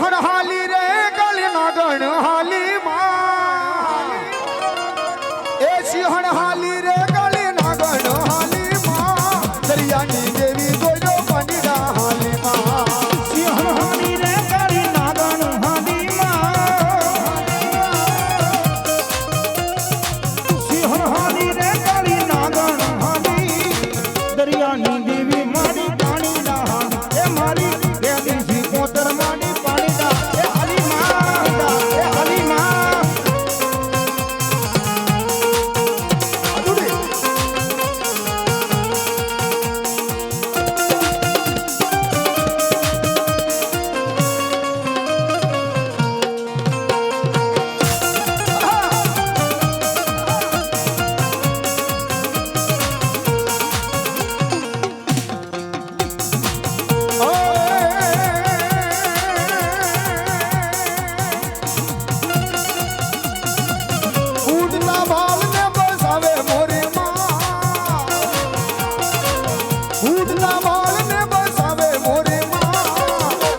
સિંહણ હાલી રે ગળી નાગણ હાલી માં એ સિંહણ હાલી રે ગળી નાગણ હાલી માં દરિયાની દેવી જોજો પંડીડા હાલી માં સિંહણ હાલી રે ગળી નાગણ હાલી માં સિંહણ હાલી રે ગળી નાગણ હાલી દરિયાની દેવી મારી પાણીડા એ મારી દેવી કોતર મારી પાણીડા એ હાલી માં એ હાલી માં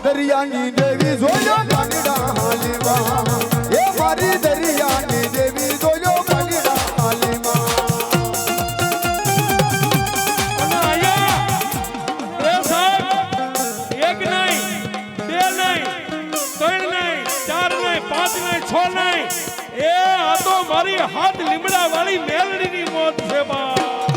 દરિયાની દેવી જોજો પંડીડા હાલી માં એ મારી દરિયાની દેવી જોજો પંડીડા હાલી માં એ સાહેબ એક નહીં બે નહીં ત્રણ નહીં ચાર નહીં પાંચ નહીં છ નહીં એ આ તો મારી હાથ લીમડા વાળી મેલડીની મોત છે બા